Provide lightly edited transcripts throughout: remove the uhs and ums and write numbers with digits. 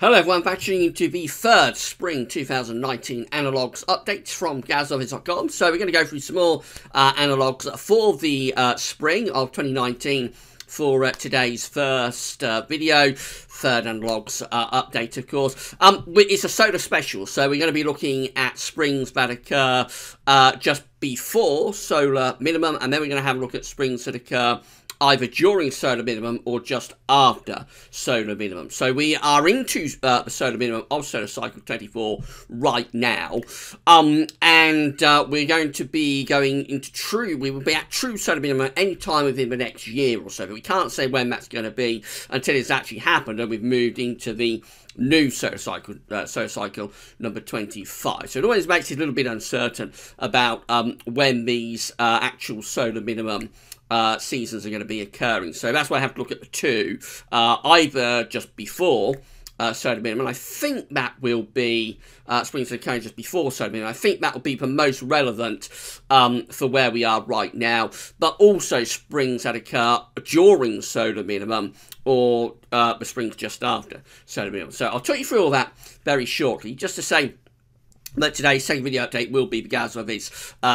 Hello everyone, back tuning into the third Spring 2019 Analogues updates from Gazoviz.com. So we're going to go through some more analogues for the spring of 2019 for today's first video, third analogues update, of course. It's a solar special, so we're going to be looking at springs that occur just before solar minimum, and then we're going to have a look at springs that occur either during solar minimum or just after solar minimum. So we are into the solar minimum of solar cycle 24 right now, and we're going to be going into we will be at true solar minimum any time within the next year or so, but we can't say when that's going to be until it's actually happened and we've moved into the new solar cycle number 25. So it always makes it a little bit uncertain about when these actual solar minimum seasons are going to be occurring. So that's why I have to look at the two, either just before solar minimum. I think that will be springs that occur just before solar minimum. I think that will be the most relevant for where we are right now, but also springs that occur during solar minimum or the springs just after solar minimum. So I'll talk you through all that very shortly, just to say that today's second video update will be the Gazoviz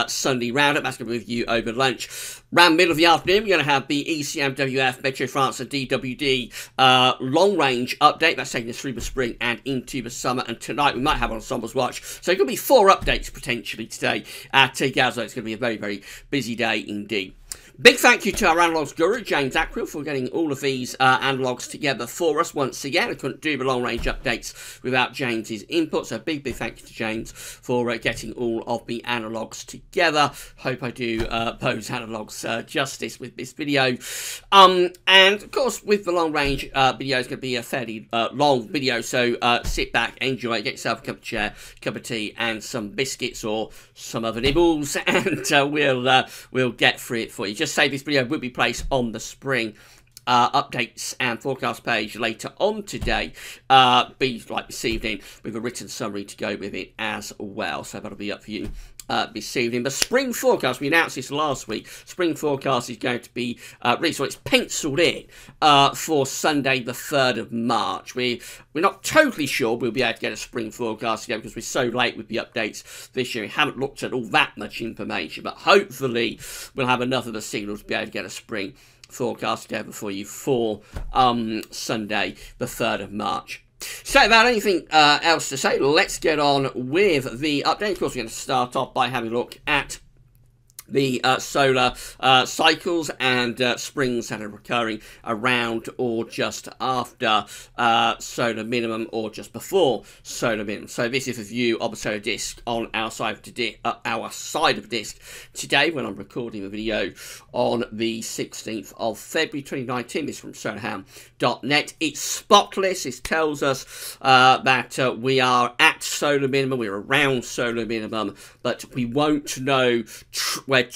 Sunday roundup. That's going to be with you over lunch. Around middle of the afternoon, we're going to have the ECMWF, Meteo France and DWD long-range update. That's taking us through the spring and into the summer. And tonight, we might have Ensemble's Watch. So it could be 4 updates potentially today at Gazo. It's going to be a very, very busy day indeed. Big thank you to our analogues guru, James Ackrill, for getting all of these analogues together for us once again. I couldn't do the long-range updates without James's input, so big thank you to James for getting all of the analogues together. Hope I do those analogues justice with this video. And, of course, with the long-range video, it's going to be a fairly long video, so sit back, enjoy, get yourself a cup of tea, and some biscuits or some other nibbles, and we'll get through it for you. Just say this video will be placed on the spring updates and forecast page later on today, be like this evening, with a written summary to go with it as well. So that'll be up for you this evening. But spring forecast, we announced this last week. Spring forecast is going to be released, so it's penciled in for Sunday the 3rd of March. We're not totally sure we'll be able to get a spring forecast again because we're so late with the updates this year. We haven't looked at all that much information, but hopefully we'll have enough of the signals to be able to get a spring forecast together for you for Sunday the 3rd of March. So, without anything else to say, let's get on with the update. Of course, we're going to start off by having a look at the solar cycles and springs that are occurring around or just after solar minimum or just before solar minimum. So this is a view of the solar disk on our side of the disk today when I'm recording the video on the 16th of February 2019. This is from solarham.net. It's spotless. It tells us that we are at solar minimum, we're around solar minimum, but we won't know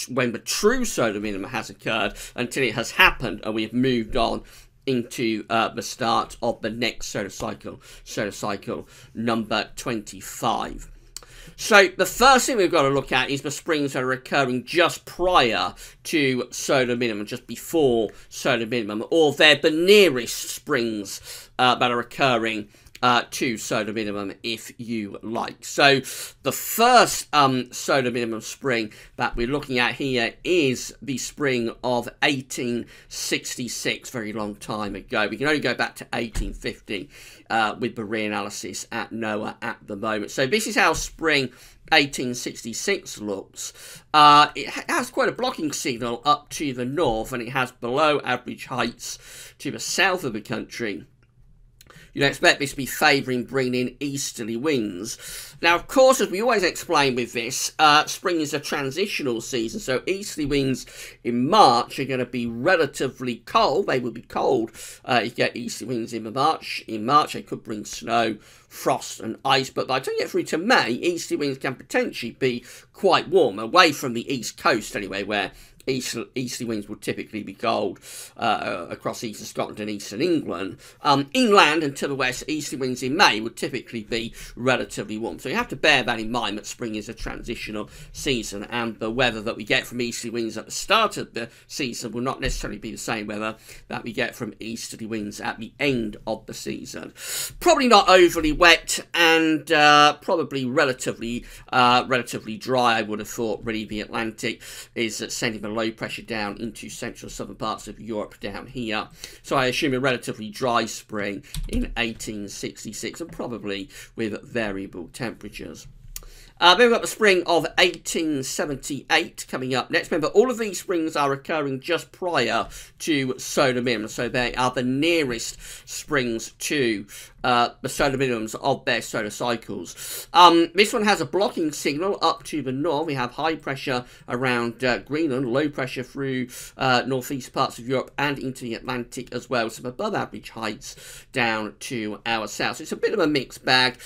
when the true solar minimum has occurred until it has happened and we have moved on into the start of the next solar cycle number 25. So the first thing we've got to look at is the springs that are occurring just prior to solar minimum, just before solar minimum, or they're the nearest springs that are occurring to solar minimum, if you like. So the first solar minimum spring that we're looking at here is the spring of 1866, very long time ago. We can only go back to 1850 with the reanalysis at NOAA at the moment. So this is how spring 1866 looks. It has quite a blocking signal up to the north, and it has below average heights to the south of the country. You'd expect this to be favouring bringing in easterly winds. Now, of course, as we always explain with this, spring is a transitional season, so easterly winds in March are going to be relatively cold. They will be cold if you get easterly winds in March. In March, they could bring snow, frost and ice, but by the time you get through to May, easterly winds can potentially be quite warm, away from the east coast anyway, where easterly winds will typically be cold across eastern Scotland and eastern England. Inland and to the west, easterly winds in May would typically be relatively warm. So you have to bear that in mind, that spring is a transitional season, and the weather that we get from easterly winds at the start of the season will not necessarily be the same weather that we get from easterly winds at the end of the season. Probably not overly wet, and probably relatively dry, I would have thought. Really, the Atlantic is sending the low pressure down into central southern parts of Europe down here. So I assume a relatively dry spring in 1866, and probably with variable temperatures. Then we've got the spring of 1878 coming up next. Remember, all of these springs are occurring just prior to solar minimum, so they are the nearest springs to the solar minimums of their solar cycles. This one has a blocking signal up to the north. We have high pressure around Greenland, low pressure through northeast parts of Europe and into the Atlantic as well. Some above average heights down to our south. So it's a bit of a mixed bag.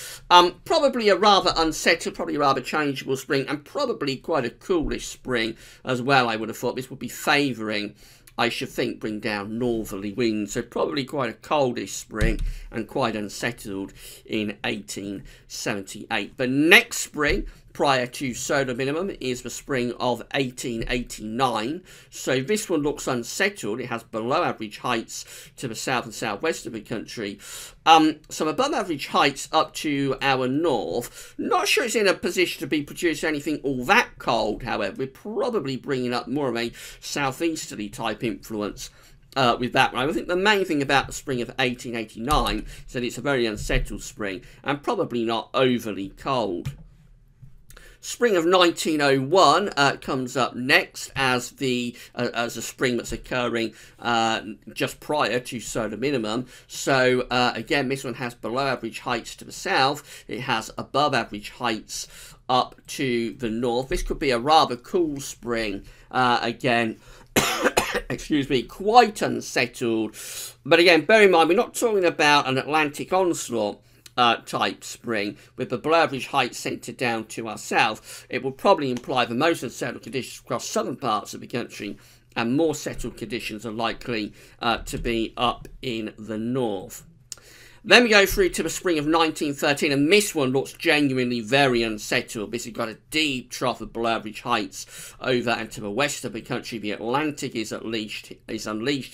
Probably a rather unsettled, probably a rather changeable spring, and probably quite a coolish spring as well. I would have thought this would be favouring, I should think, bring down northerly winds. So probably quite a coldish spring and quite unsettled in 1878. The next spring prior to solar minimum is the spring of 1889. So this one looks unsettled. It has below average heights to the south and southwest of the country. Some above average heights up to our north. Not sure it's in a position to be producing anything all that cold, however. We're probably bringing up more of a southeasterly type influence with that one. I think the main thing about the spring of 1889 is that it's a very unsettled spring and probably not overly cold. Spring of 1901 comes up next as a spring that's occurring just prior to solar minimum. So again, this one has below average heights to the south. It has above average heights up to the north. This could be a rather cool spring again. Excuse me, quite unsettled. But again, bear in mind, we're not talking about an Atlantic onslaught type spring with the below average height centred down to our south. It will probably imply the most unsettled conditions across southern parts of the country, and more settled conditions are likely to be up in the north. Then we go through to the spring of 1913, and this one looks genuinely very unsettled. This has got a deep trough of below average heights over and to the west of the country. The Atlantic is unleashed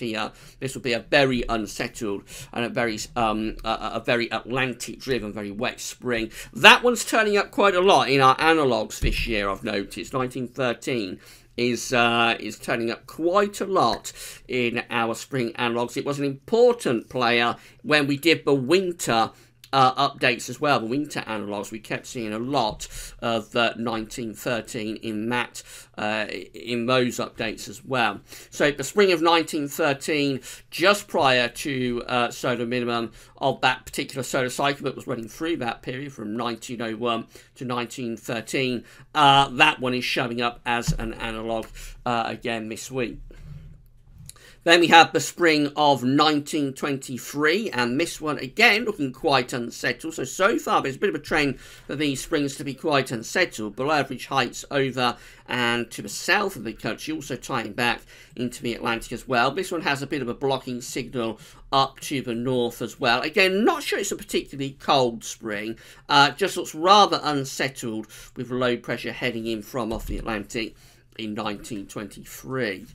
here. This will be a very unsettled and a very Atlantic-driven, very wet spring. That one's turning up quite a lot in our analogues this year, I've noticed. 1913 is turning up quite a lot in our spring analogues. It was an important player when we did the winter updates as well, the winter analogues. We kept seeing a lot of 1913 in that in those updates as well. So the spring of 1913, just prior to solar minimum of that particular solar cycle that was running through that period from 1901 to 1913, that one is showing up as an analogue again this week. Then we have the spring of 1923, and this one again looking quite unsettled. So far there's a bit of a trend for these springs to be quite unsettled. Below average heights over and to the south of the country, also tying back into the Atlantic as well. This one has a bit of a blocking signal up to the north as well. Again, not sure it's a particularly cold spring. Just looks rather unsettled with low pressure heading in from off the Atlantic in 1923.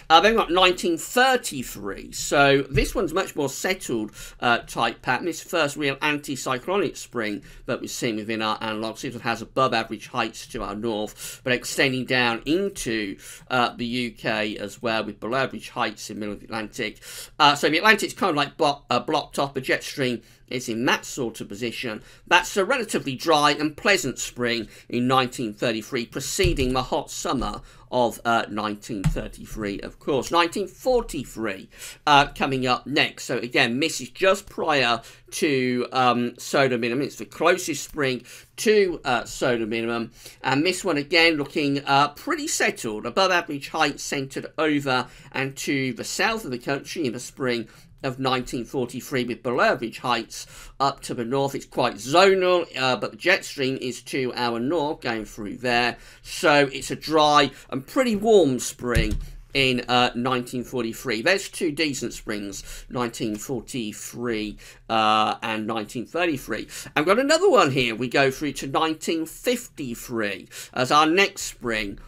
Then we've got 1933. So this one's much more settled type pattern. This first real anticyclonic spring that we've seen within our analogues. This one has above average heights to our north, but extending down into the UK as well, with below average heights in the middle of the Atlantic. So the Atlantic's kind of like blocked off. The jet stream is in that sort of position. That's a relatively dry and pleasant spring in 1933, preceding the hot summer of 1933, of course. 1943 coming up next. So again, this is just prior to solar minimum. It's the closest spring to solar minimum, and this one again looking pretty settled. Above average height centred over and to the south of the country in the spring of 1943, with below average heights up to the north. It's quite zonal, but the jet stream is to our north going through there. So it's a dry and pretty warm spring in 1943. There's two decent springs, 1943 and 1933. I've got another one here. We go through to 1953 as our next spring.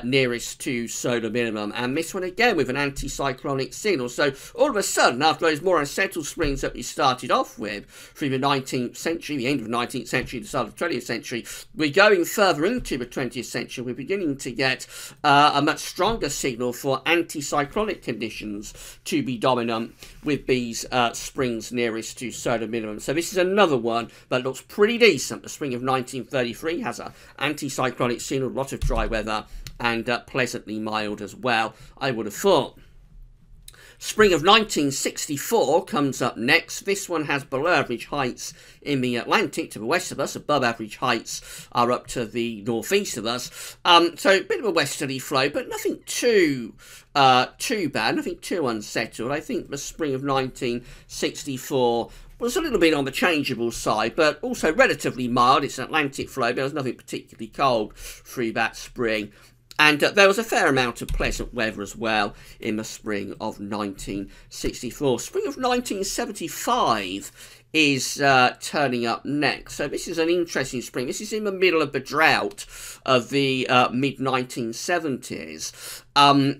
Nearest to solar minimum, and this one again with an anticyclonic signal. So all of a sudden, after those more unsettled springs that we started off with through the 19th century, the end of the 19th century, the start of the 20th century, we're going further into the 20th century. We're beginning to get a much stronger signal for anticyclonic conditions to be dominant with these springs nearest to solar minimum. So this is another one that looks pretty decent. The spring of 1933 has an anticyclonic signal, a lot of dry weather, and pleasantly mild as well, I would have thought. Spring of 1964 comes up next. This one has below average heights in the Atlantic to the west of us. Above average heights are up to the northeast of us. So a bit of a westerly flow, but nothing too bad, nothing too unsettled. I think the spring of 1964 was a little bit on the changeable side, but also relatively mild. It's an Atlantic flow, but there was nothing particularly cold through that spring. And there was a fair amount of pleasant weather as well in the spring of 1964. Spring of 1975 is turning up next. So this is an interesting spring. This is in the middle of the drought of the mid-1970s.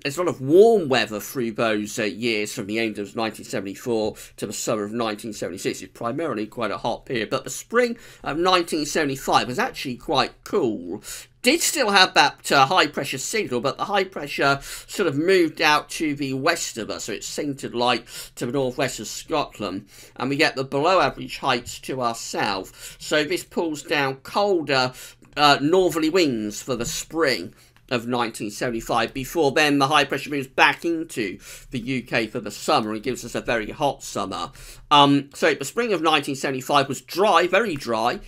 There's a lot of warm weather through those years from the end of 1974 to the summer of 1976. It's primarily quite a hot period, but the spring of 1975 was actually quite cool. Did still have that high pressure signal, but the high pressure sort of moved out to the west of us, so it's centred like to the northwest of Scotland, and we get the below average heights to our south. So this pulls down colder northerly winds for the spring of 1975. Before then, the high pressure moves back into the UK for the summer and gives us a very hot summer. So the spring of 1975 was dry, very dry,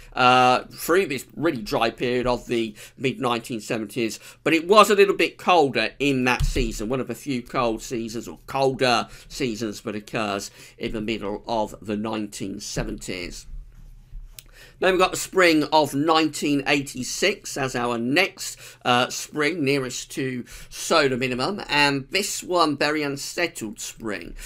through this really dry period of the mid-1970s, but it was a little bit colder in that season, one of the few cold seasons, or colder seasons, that occurs in the middle of the 1970s. Then we've got the spring of 1986 as our next spring nearest to solar minimum, and this one very unsettled spring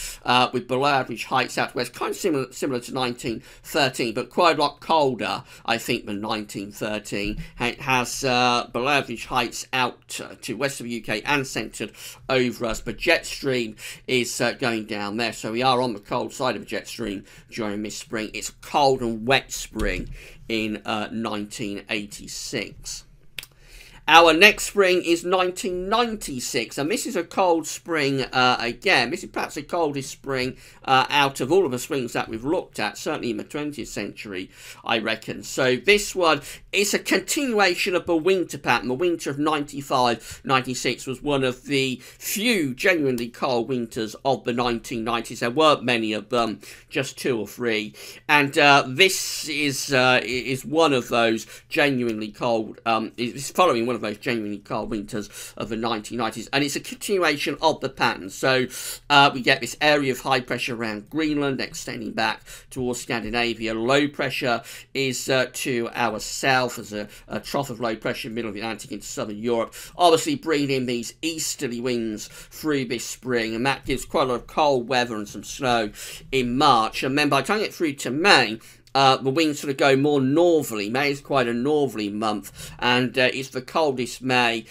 with below average heights out west, kind of similar to 1913, but quite a lot colder, I think, than 1913. It has below average heights out to west of the UK and centred over us, but jet stream is going down there, so we are on the cold side of the jet stream during this spring. It's a cold and wet spring in 1986. Our next spring is 1996, and this is a cold spring again. This is perhaps the coldest spring out of all of the springs that we've looked at, certainly in the 20th century, I reckon. So this one is a continuation of the winter pattern. The winter of 95-96 was one of the few genuinely cold winters of the 1990s. There weren't many of them, just 2 or 3. And this is one of those genuinely cold, it's following one of those genuinely cold winters of the 1990s, and it's a continuation of the pattern. So we get this area of high pressure around Greenland extending back towards Scandinavia. Low pressure is to our south as a trough of low pressure in the middle of the Atlantic into southern Europe, obviously bringing in these easterly winds through this spring, and that gives quite a lot of cold weather and some snow in March. And then by the time you get through to May, the winds sort of go more northerly. May is quite a northerly month, and it's the coldest May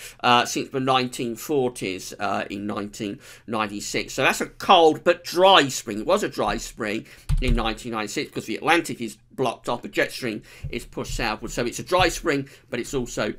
since the 1940s in 1996. So that's a cold but dry spring. It was a dry spring in 1996 because the Atlantic is blocked off, the jet stream is pushed southward. So it's a dry spring, but it's also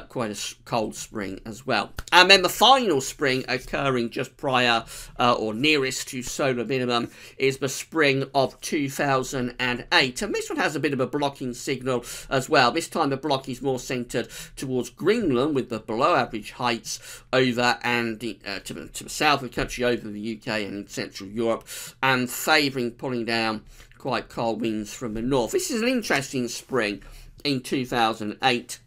quite a cold spring as well. And then the final spring occurring just prior or nearest to solar minimum is the spring of 2008. And this one has a bit of a blocking signal as well. This time the block is more centred towards Greenland with the below average heights over and to the south of the country, over the UK and in Central Europe, and favouring pulling down quite cold winds from the north. This is an interesting spring in 2008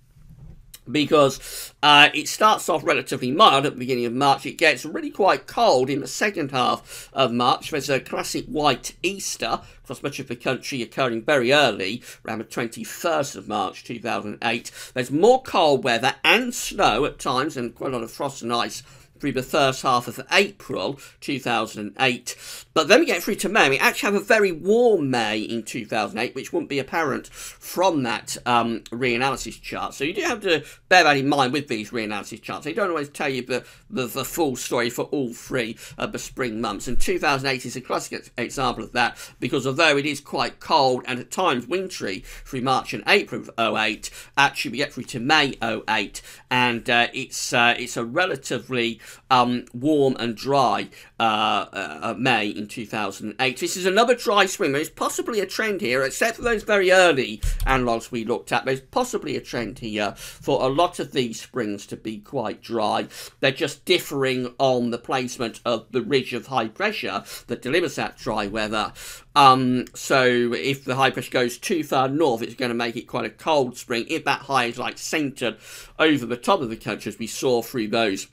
because it starts off relatively mild at the beginning of March. It gets really quite cold in the second half of March. There's a classic white Easter across much of the country occurring very early, around the 21st of March 2008. There's more cold weather and snow at times, and quite a lot of frost and ice through the first half of April 2008. But then we get through to May. We actually have a very warm May in 2008, which wouldn't be apparent from that reanalysis chart. So you do have to bear that in mind with these reanalysis charts. They don't always tell you the full story for all three of the spring months. And 2008 is a classic example of that, because although it is quite cold and at times wintry through March and April of 08, actually we get through to May 08, and it's a relatively warm and dry May in 2008. This is another dry spring. There's possibly a trend here, except for those very early analogues we looked at. There's possibly a trend here for a lot of these springs to be quite dry. They're just differing on the placement of the ridge of high pressure that delivers that dry weather. So if the high pressure goes too far north, it's going to make it quite a cold spring. If that high is like centered over the top of the country, as we saw through those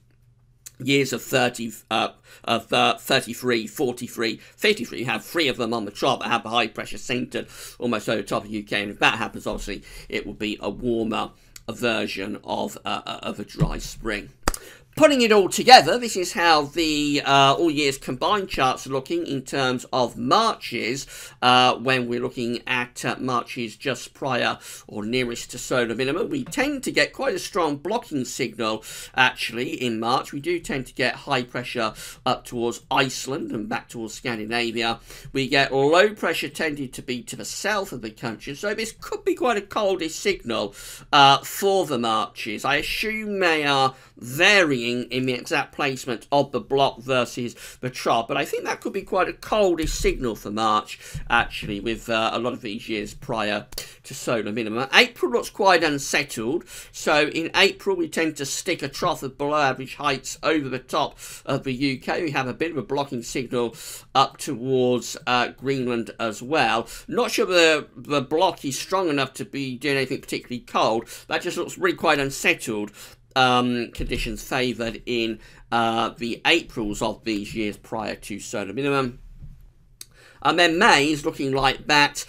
years of 33, 43, 53, you have three of them on the chart that have the high pressure centered almost over the top of the UK, and if that happens, obviously it will be a warmer version of a dry spring. Putting it all together, this is how the all years combined charts are looking in terms of Marches, when we're looking at Marches just prior or nearest to solar minimum. We tend to get quite a strong blocking signal actually in March. We do tend to get high pressure up towards Iceland and back towards Scandinavia. We get low pressure tending to be to the south of the country, so this could be quite a coldish signal for the Marches. I assume they are varying in the exact placement of the block versus the trough, but I think that could be quite a coldish signal for March actually, with a lot of these years prior to solar minimum. April looks quite unsettled, so in April we tend to stick a trough of below average heights over the top of the UK. We have a bit of a blocking signal up towards Greenland as well. Not sure the block is strong enough to be doing anything particularly cold. That just looks really quite unsettled. Conditions favoured in the Aprils of these years prior to solar minimum. And then May is looking like that.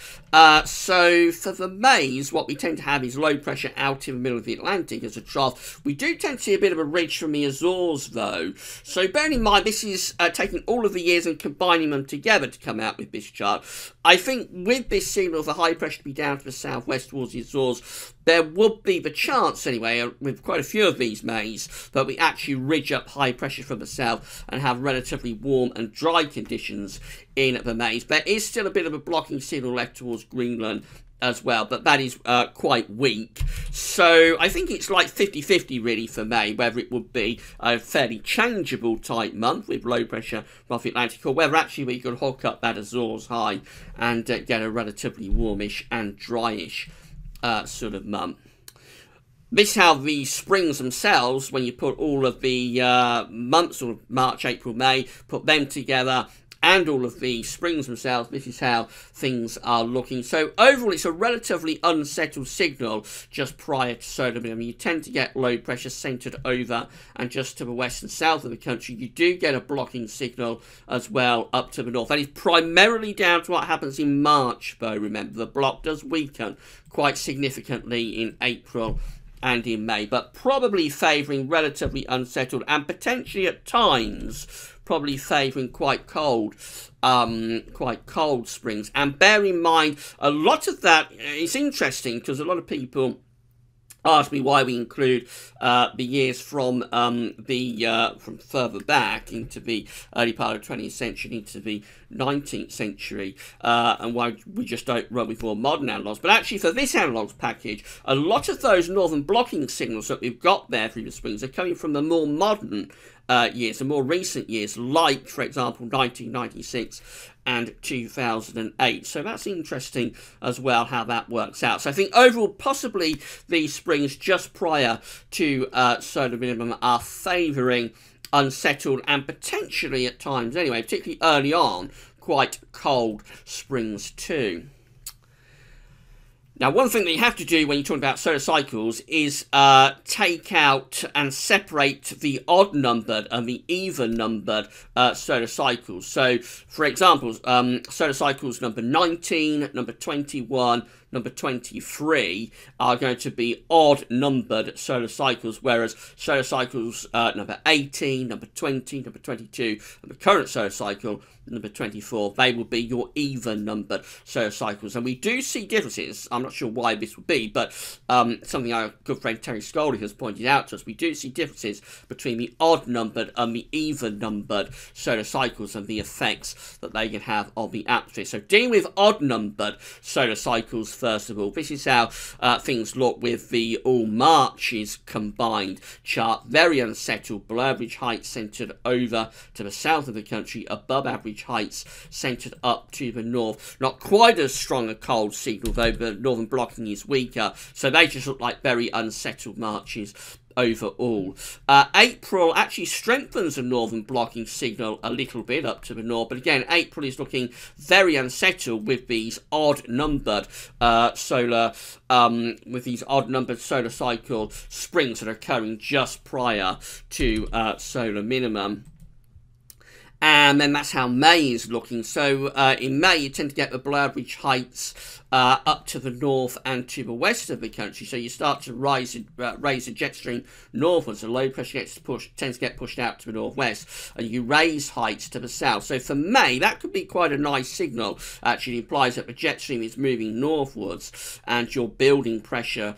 So for the Mays, what we tend to have is low pressure out in the middle of the Atlantic as a trough. We do tend to see a bit of a ridge from the Azores though. So bearing in mind, this is taking all of the years and combining them together to come out with this chart. I think with this signal of the high pressure to be down to the southwest towards the Azores, there would be the chance anyway, with quite a few of these Mays, that we actually ridge up high pressure from the south and have relatively warm and dry conditions in the Mays. There is still a bit of a blocking signal left towards Greenland as well, but that is quite weak. So I think it's like 50-50 really for May, whether it would be a fairly changeable type month with low pressure off the Atlantic, or whether actually we could hook up that Azores high and get a relatively warmish and dryish sort of month. This is how the springs themselves, when you put all of the months, sort of March, April, May, put them together, and all of the springs themselves, this is how things are looking. So overall, it's a relatively unsettled signal just prior to solar minimum. You tend to get low pressure centered over and just to the west and south of the country. You do get a blocking signal as well up to the north. That is primarily down to what happens in March, though. Remember, the block does weaken quite significantly in April and in May, but probably favouring relatively unsettled and potentially at times probably favouring quite cold springs. And bear in mind, a lot of that is interesting because a lot of people ask me why we include the years from from further back into the early part of the 20th century into the 19th century, and why we just don't run with more modern analogues. But actually, for this analogues package, a lot of those northern blocking signals that we've got there through the springs are coming from the more modern years, the more recent years, like, for example, 1996 and 2008. So that's interesting as well, how that works out. So I think overall, possibly these springs just prior to solar minimum are favouring unsettled and potentially at times, anyway, particularly early on, quite cold springs too. Now, one thing that you have to do when you're talking about solar cycles is take out and separate the odd-numbered and the even-numbered solar cycles. So, for example, solar cycles number 19, number 21, number 23 are going to be odd-numbered solar cycles, whereas solar cycles number 18, number 20, number 22, and the current solar cycle, number 24, they will be your even-numbered solar cycles. And we do see differences. I'm not sure why this would be, but something our good friend Terry Scoldy has pointed out to us. We do see differences between the odd-numbered and the even-numbered solar cycles and the effects that they can have on the atmosphere. So dealing with odd-numbered solar cycles, first of all, this is how things look with the all marches combined chart. Very unsettled, below average heights centred over to the south of the country, above average heights centred up to the north. Not quite as strong a cold signal, though the northern blocking is weaker, so they just look like very unsettled marches overall. April actually strengthens the northern blocking signal a little bit up to the north, but again, April is looking very unsettled with these odd-numbered solar cycle springs that are occurring just prior to solar minimum. And then that's how May is looking. So in May, you tend to get the below average heights up to the north and to the west of the country. So you start to raise the jet stream northwards. The low pressure tends to get pushed out to the northwest, and you raise heights to the south. So for May, that could be quite a nice signal. Actually, it implies that the jet stream is moving northwards, and you're building pressure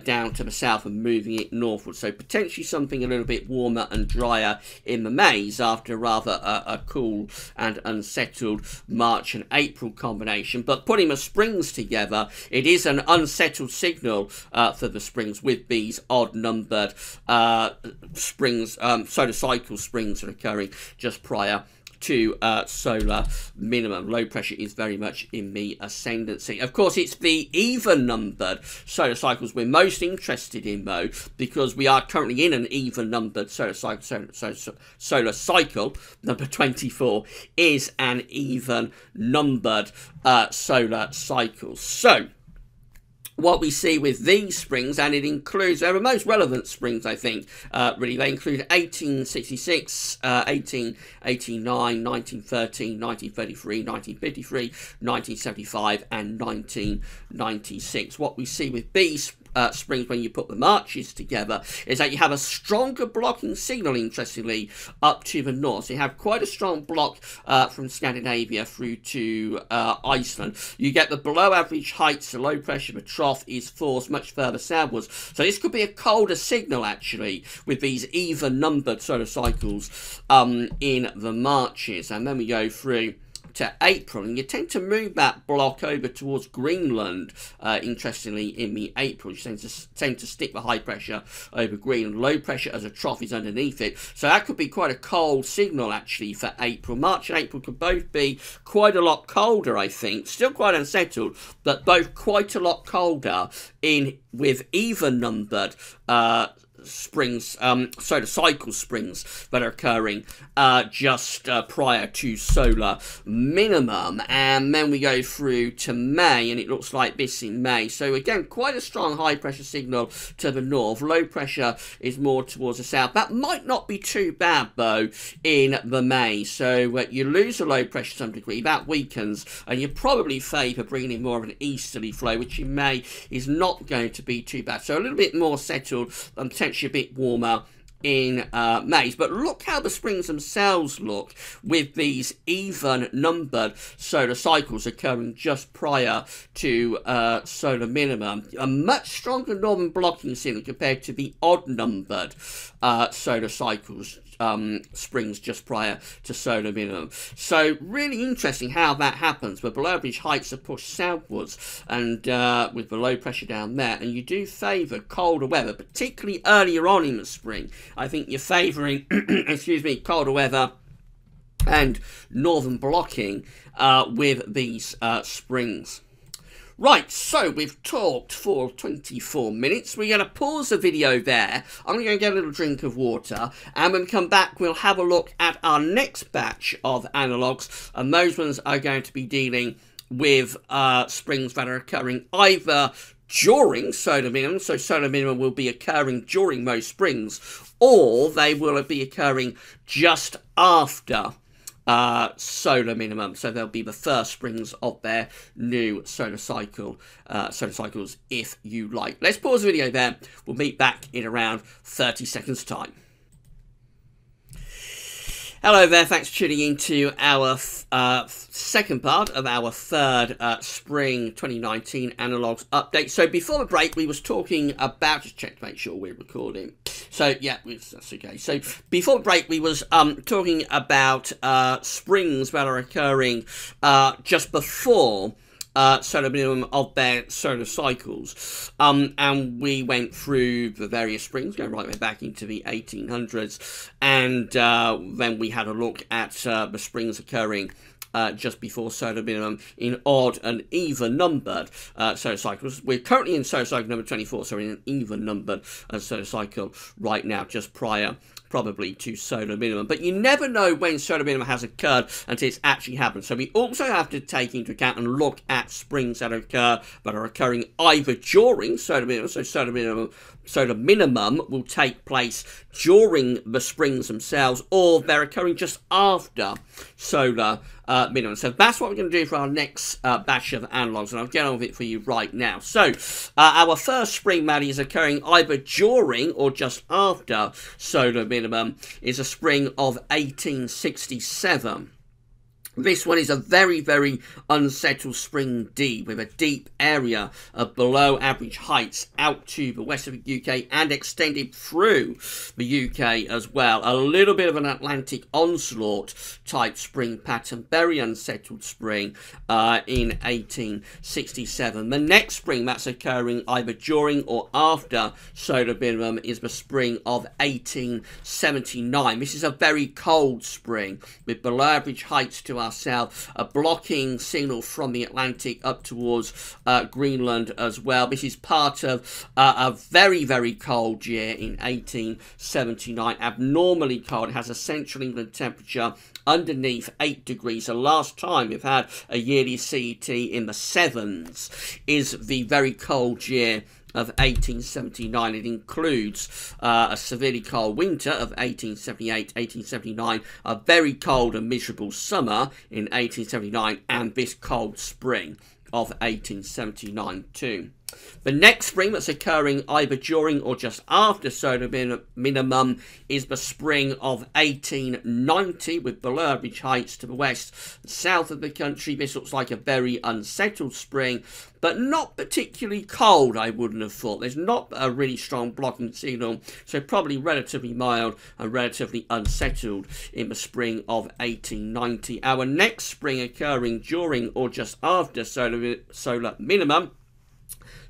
down to the south and moving it northwards. So potentially something a little bit warmer and drier in the Mays after rather a cool and unsettled March and April combination. But putting the springs together, it is an unsettled signal for the springs with these odd-numbered springs, solar cycle springs that are occurring just prior to solar minimum. Low pressure is very much in the ascendancy. Of course, it's the even-numbered solar cycles we're most interested in, though, because we are currently in an even-numbered solar cycle. Solar cycle number 24 is an even-numbered solar cycle. So what we see with these springs, and it includes, they're the most relevant springs, I think, really. They include 1866, 1889, 1913, 1933, 1953, 1975, and 1996. What we see with these springs when you put the marches together is that you have a stronger blocking signal, interestingly, up to the north. So you have quite a strong block from Scandinavia through to Iceland. You get the below average heights, the low pressure, the trough is forced much further southwards. So this could be a colder signal, actually, with these even numbered solar cycles in the marches. And then we go through to April, and you tend to move that block over towards Greenland, interestingly, in the April. You tend to stick the high pressure over Greenland. Low pressure as a trough is underneath it. So that could be quite a cold signal, actually, for April. March and April could both be quite a lot colder, I think. Still quite unsettled, but both quite a lot colder with even-numbered springs, solar cycle springs that are occurring just prior to solar minimum. And then we go through to May, and it looks like this in May. So again, quite a strong high pressure signal to the north. Low pressure is more towards the south. That might not be too bad, though, in the May. So you lose the low pressure to some degree, that weakens, and you probably favour bringing in more of an easterly flow, which in May is not going to be too bad. So a little bit more settled and potentially a bit warmer in May. But look how the springs themselves look with these even numbered solar cycles occurring just prior to solar minimum. A much stronger northern blocking signal compared to the odd numbered solar cycles springs just prior to solar minimum. So really interesting how that happens, where below average heights are pushed southwards, and with the low pressure down there, and you do favour colder weather, particularly earlier on in the spring. I think you're favouring excuse me, colder weather and northern blocking with these springs. Right, so we've talked for 24 minutes. We're going to pause the video there. I'm going to get a little drink of water, and when we come back, we'll have a look at our next batch of analogues, and those ones are going to be dealing with springs that are occurring either during solar minimum, so solar minimum will be occurring during most springs, or they will be occurring just after solar minimum, so they'll be the first springs of their new solar cycles, if you like. Let's pause the video there. We'll meet back in around 30 seconds time. Hello there, thanks for tuning in to our second part of our third Spring 2019 Analogues update. So before the break, we was talking about, just check to make sure we're recording. So yeah, that's okay. So before the break, we was talking about springs that are occurring just before solar minimum of their solar cycles, and we went through the various springs, going right way back into the 1800s, and then we had a look at the springs occurring just before solar minimum in odd and even numbered solar cycles. We're currently in solar cycle number 24, so we're in an even numbered solar cycle right now, just prior probably to solar minimum. But you never know when solar minimum has occurred until it's actually happened. So we also have to take into account and look at springs that are occurring either during solar minimum, so solar minimum will take place during the springs themselves, or they're occurring just after solar minimum. So that's what we're going to do for our next batch of analogues, and I'll get on with it for you right now. So our first spring that is occurring either during or just after solar minimum is a spring of 1867. This one is a very, very unsettled spring D, with a deep area of below average heights out to the west of the UK and extended through the UK as well. A little bit of an Atlantic onslaught type spring pattern, very unsettled spring in 1867. The next spring that's occurring either during or after solar minimum is the spring of 1879. This is a very cold spring with below average heights to our south, a blocking signal from the Atlantic up towards Greenland as well. This is part of a very, very cold year in 1879, abnormally cold. It has a central England temperature underneath 8 degrees. The last time we've had a yearly CET in the 7s is the very cold year of 1879. It includes a severely cold winter of 1878, 1879, a very cold and miserable summer in 1879, and this cold spring of 1879 too. The next spring that's occurring either during or just after solar minimum is the spring of 1890, with below average heights to the west and south of the country. This looks like a very unsettled spring, but not particularly cold, I wouldn't have thought. There's not a really strong blocking signal, so probably relatively mild and relatively unsettled in the spring of 1890. Our next spring occurring during or just after solar minimum,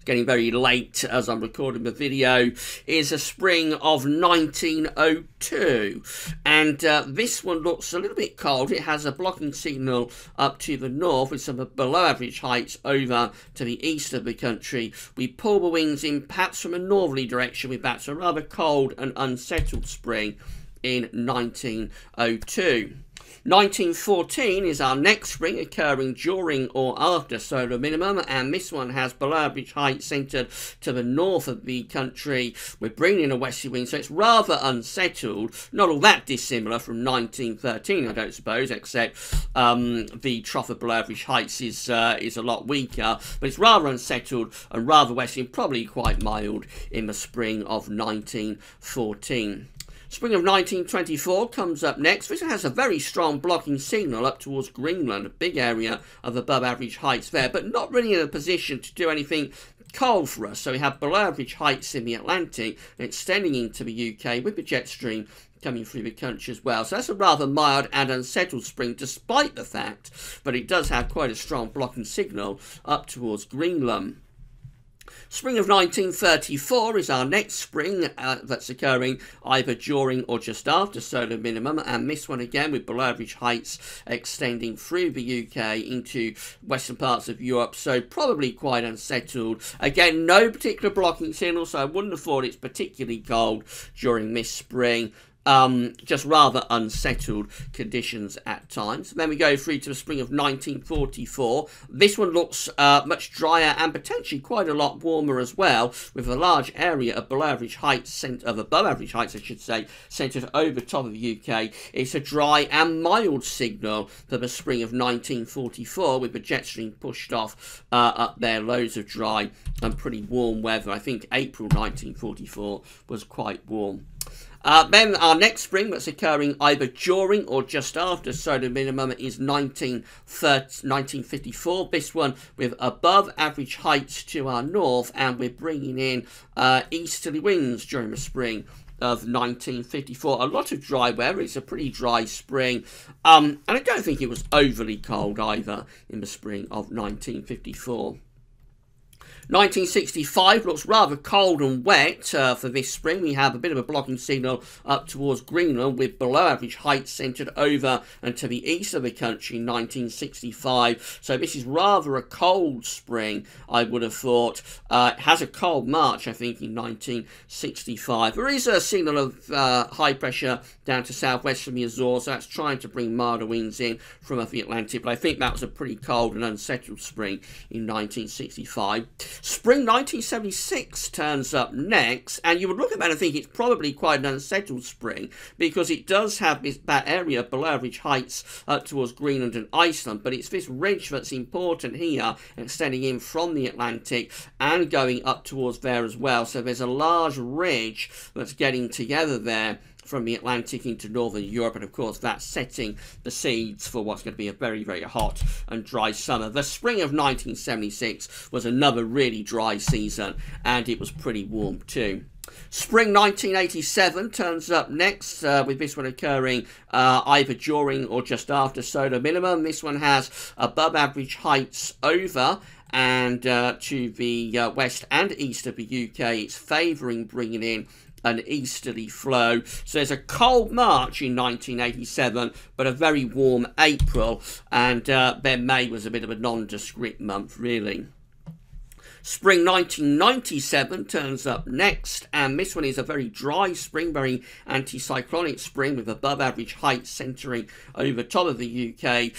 getting very late as I'm recording the video, is a spring of 1902, and this one looks a little bit cold. It has a blocking signal up to the north with some below average heights over to the east of the country. We pull the wings in perhaps from a northerly direction with that, so a rather cold and unsettled spring in 1902. 1914 is our next spring, occurring during or after solar minimum, and this one has below average height centred to the north of the country. We're bringing in a westerly wind, so it's rather unsettled, not all that dissimilar from 1913, I don't suppose, except the trough of below average heights is a lot weaker, but it's rather unsettled and rather westerly, and probably quite mild in the spring of 1914. Spring of 1924 comes up next. This one has a very strong blocking signal up towards Greenland, a big area of above average heights there, but not really in a position to do anything cold for us. So we have below average heights in the Atlantic and extending into the UK with the jet stream coming through the country as well. So that's a rather mild and unsettled spring, despite the fact that it does have quite a strong blocking signal up towards Greenland. Spring of 1934 is our next spring that's occurring either during or just after solar minimum, and this one again with below average heights extending through the UK into western parts of Europe, so probably quite unsettled. Again, no particular blocking signal, so I wouldn't have thought it's particularly cold during this spring. just rather unsettled conditions at times. Then we go through to the spring of 1944. This one looks much drier and potentially quite a lot warmer as well, with a large area of below average heights, above average heights, I should say, centred over top of the UK. It's a dry and mild signal for the spring of 1944, with the jet stream pushed off up there. Loads of dry and pretty warm weather. I think April 1944 was quite warm. Then our next spring that's occurring either during or just after solar minimum is 1954. This one with above average heights to our north, and we're bringing in easterly winds during the spring of 1954. A lot of dry weather. It's a pretty dry spring, and I don't think it was overly cold either in the spring of 1954. 1965 looks rather cold and wet for this spring. We have a bit of a blocking signal up towards Greenland, with below average heights centred over and to the east of the country in 1965. So this is rather a cold spring, I would have thought. It has a cold March, I think, in 1965. There is a signal of high pressure down to southwest from the Azores, so that's trying to bring milder winds in from the Atlantic, but I think that was a pretty cold and unsettled spring in 1965. Spring 1976 turns up next, and you would look at that and think it's probably quite an unsettled spring, because it does have that area below average heights up towards Greenland and Iceland, but it's this ridge that's important here, extending in from the Atlantic and going up towards there as well. So there's a large ridge that's getting together there from the Atlantic into northern Europe, and of course that's setting the seeds for what's going to be a very, very hot and dry summer. The spring of 1976 was another really dry season, and it was pretty warm too. Spring 1987 turns up next, with this one occurring either during or just after solar minimum. This one has above average heights over and to the west and east of the UK. It's favouring bringing in an easterly flow. So there's a cold March in 1987, but a very warm April, and then May was a bit of a nondescript month, really. Spring 1997 turns up next, and this one is a very dry spring, very anticyclonic spring, with above average heights centering over top of the UK.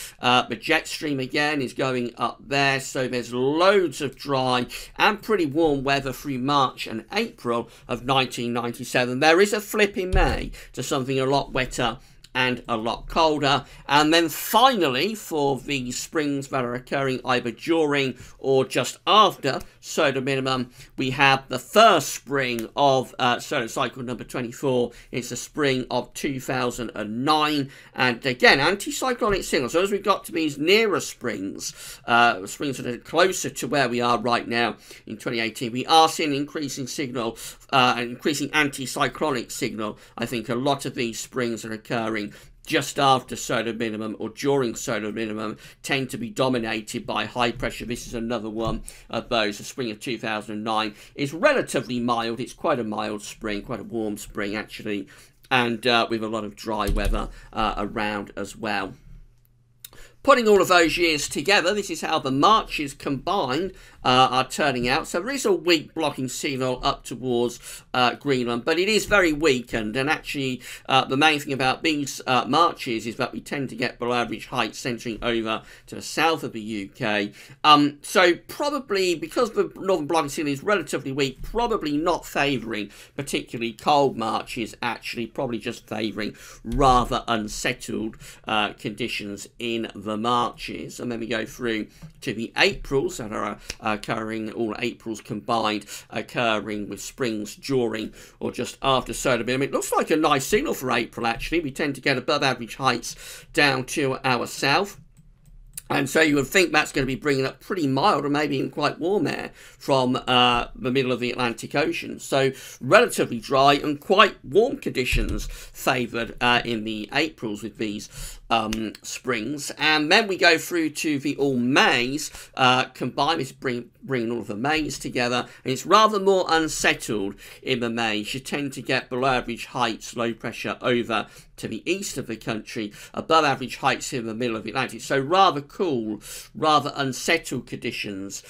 The jet stream again is going up there, so there's loads of dry and pretty warm weather through March and April of 1997. There is a flip in May to something a lot wetter and a lot colder. And then finally, for the springs that are occurring either during or just after solar minimum, we have the first spring of solar cycle number 24. It's the spring of 2009, and again, anticyclonic signals. So as we got to these nearer springs, springs that are closer to where we are right now in 2018, we are seeing an increasing signal, an increasing anticyclonic signal. I think a lot of these springs are occurring just after solar minimum or during solar minimum tend to be dominated by high pressure. This is another one of those. The spring of 2009 is relatively mild. It's quite a mild spring, quite a warm spring actually, and with a lot of dry weather around as well. Putting all of those years together, this is how the Marches combined are turning out. So there is a weak blocking signal up towards Greenland, but it is very weakened. And actually, the main thing about these Marches is that we tend to get below average heights centering over to the south of the UK. So probably, because the northern blocking signal is relatively weak, probably not favouring particularly cold Marches, actually probably just favouring rather unsettled conditions in the Marches. And then we go through to the Aprils that are occurring, all Aprils combined, occurring with springs during or just after solar minimum. It looks like a nice signal for April actually. We tend to get above average heights down to our south. And so you would think that's going to be bringing up pretty mild or maybe even quite warm air from the middle of the Atlantic Ocean. So relatively dry and quite warm conditions favoured in the Aprils with these springs. And then we go through to the all Mays combined. It's bringing all of the Mays together, and it's rather more unsettled in the Mays. You tend to get below average heights, low pressure over to the east of the country, above average heights in the middle of the Atlantic. So rather cool, rather unsettled conditions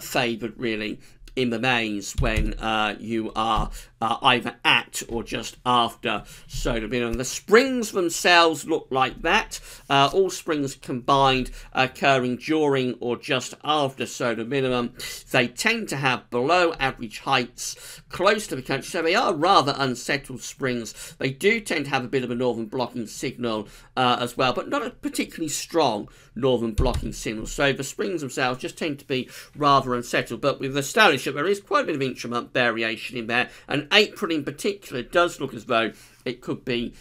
favoured really in the maze when you are either at or just after solar minimum. The springs themselves look like that. All springs combined occurring during or just after solar minimum. They tend to have below average heights close to the country, so they are rather unsettled springs. They do tend to have a bit of a northern blocking signal as well, but not a particularly strong northern blocking signal. So the springs themselves just tend to be rather unsettled, but we've established that there is quite a bit of intramonth variation in there, and April in particular does look as though it could be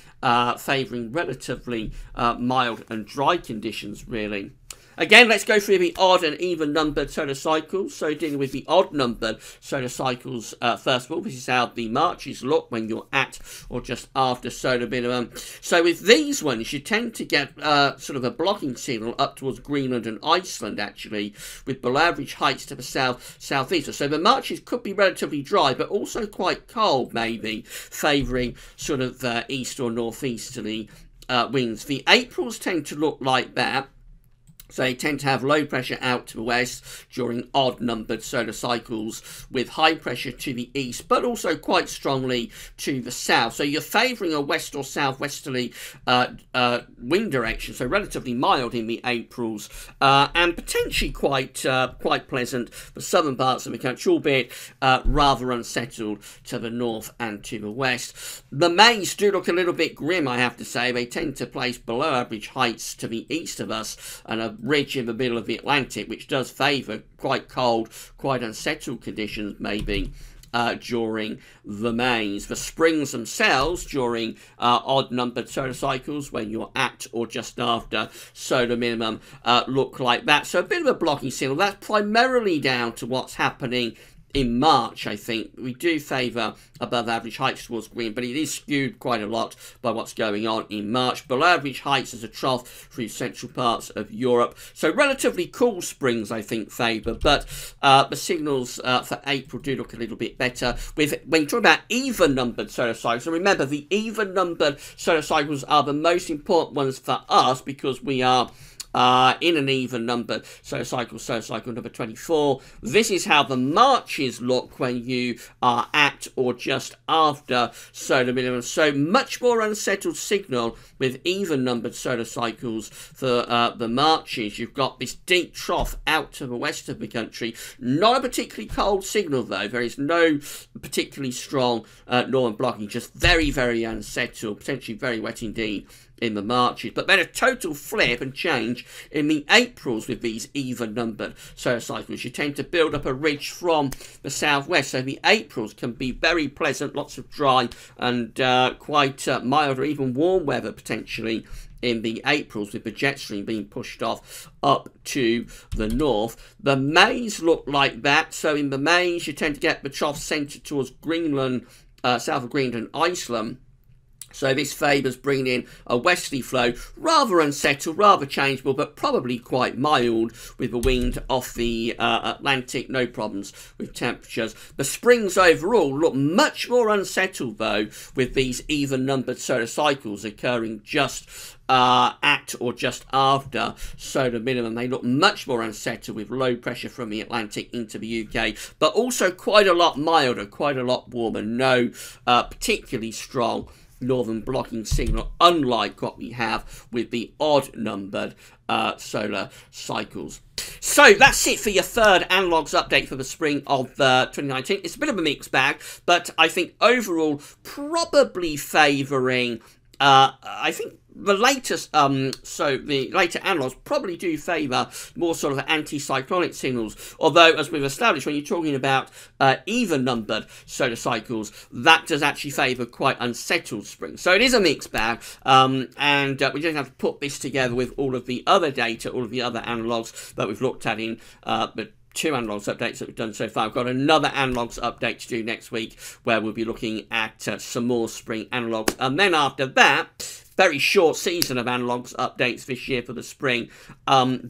favouring relatively mild and dry conditions, really. Again, let's go through the odd and even numbered solar cycles. So dealing with the odd numbered solar cycles, first of all, this is how the marches look when you're at or just after solar minimum. So with these ones, you tend to get sort of a blocking signal up towards Greenland and Iceland, actually, with below average heights to the southeast. So the marches could be relatively dry, but also quite cold, maybe, favouring sort of east or northeasterly winds. The Aprils tend to look like that. So they tend to have low pressure out to the west during odd numbered solar cycles, with high pressure to the east, but also quite strongly to the south. So you're favouring a west or southwesterly wind direction, so relatively mild in the Aprils, and potentially quite pleasant for southern parts of the country, albeit rather unsettled to the north and to the west. The Mays do look a little bit grim, I have to say. They tend to place below average heights to the east of us, and a ridge in the middle of the Atlantic, which does favour quite cold, quite unsettled conditions, maybe, during the mains. The springs themselves, during odd-numbered solar cycles, when you're at or just after solar minimum, look like that. So a bit of a blocking signal. That's primarily down to what's happening in March, I think. We do favour above average heights towards green, but it is skewed quite a lot by what's going on in March. Below average heights as a trough through central parts of Europe. So relatively cool springs, I think, favour, but the signals for April do look a little bit better. When you talk about even-numbered solar cycles, and remember, the even-numbered solar cycles are the most important ones for us because we are in an even number, solar cycle number 24. This is how the marches look when you are at or just after solar minimum. So much more unsettled signal with even numbered solar cycles for the marches. You've got this deep trough out to the west of the country. Not a particularly cold signal though. There is no particularly strong northern blocking, just very, very unsettled, potentially very wet indeed in the marches, but then a total flip and change in the Aprils with these even-numbered solar cycles. You tend to build up a ridge from the southwest, so the Aprils can be very pleasant, lots of dry and quite mild or even warm weather potentially in the Aprils, with the jet stream being pushed off up to the north. The Mays look like that, so in the Mays you tend to get the trough centred towards Greenland, south of Greenland and Iceland. So this favours bringing in a westerly flow, rather unsettled, rather changeable, but probably quite mild with the wind off the Atlantic, no problems with temperatures. The springs overall look much more unsettled though, with these even-numbered solar cycles occurring just at or just after solar minimum. They look much more unsettled with low pressure from the Atlantic into the UK, but also quite a lot milder, quite a lot warmer, no particularly strong northern blocking signal, unlike what we have with the odd numbered solar cycles. So that's it for your third Analogues update for the spring of 2019. It's a bit of a mixed bag, but I think overall probably favouring I think the latest, so the later analogues probably do favour more sort of anticyclonic signals, although as we've established, when you're talking about even-numbered solar cycles, that does actually favour quite unsettled springs. So it is a mixed bag, and we just have to put this together with all of the other data, all of the other analogues that we've looked at in the 2 Analogues updates that we've done so far. I've got another Analogues update to do next week where we'll be looking at some more spring analogues. And then after that, very short season of Analogues updates this year for the spring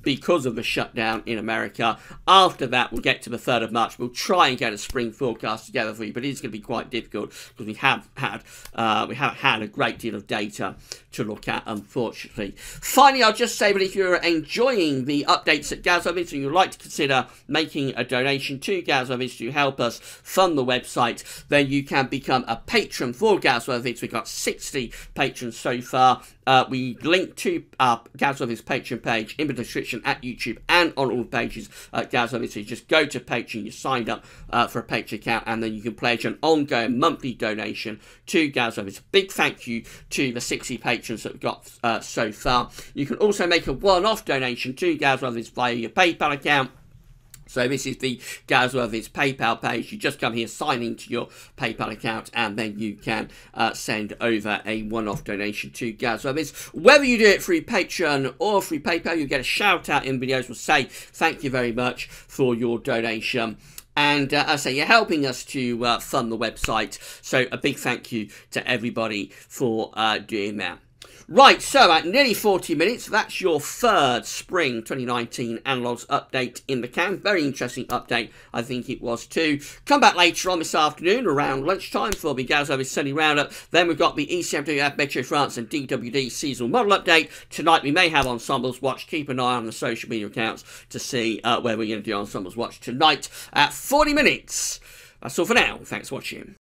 because of the shutdown in America. After that, we'll get to the 3rd of March. We'll try and get a spring forecast together for you, but it is going to be quite difficult because we haven't had a great deal of data to look at, unfortunately. Finally, I'll just say that if you're enjoying the updates at Gazovids and you'd like to consider making a donation to Gazovids to help us fund the website, then you can become a patron for Gazovids. We've got 60 patrons so far. We link to our Gazovids Patreon page in the description at YouTube and on all the pages at Gazovids. So you just go to Patreon, you sign up for a Patreon account, and then you can pledge an ongoing monthly donation to Gazovids. Big thank you to the 60 patrons that we've got so far. You can also make a one-off donation to Gazovids via your PayPal account. So this is the Gazovids PayPal page. You just come here, sign into your PayPal account, and then you can send over a one-off donation to Gazovids. Whether you do it through Patreon or through PayPal, you get a shout-out in videos. We'll say thank you very much for your donation. And as I say, you're helping us to fund the website. So a big thank you to everybody for doing that. Right, so at nearly 40 minutes, that's your 3rd Spring 2019 Analogues update in the can. Very interesting update, I think it was too. Come back later on this afternoon around lunchtime for the Gazovids Sunny Roundup. Then we've got the ECMWF Metro France and DWD seasonal model update. Tonight we may have Ensembles Watch. Keep an eye on the social media accounts to see where we're going to do Ensembles Watch tonight at 40 minutes. That's all for now. Thanks for watching.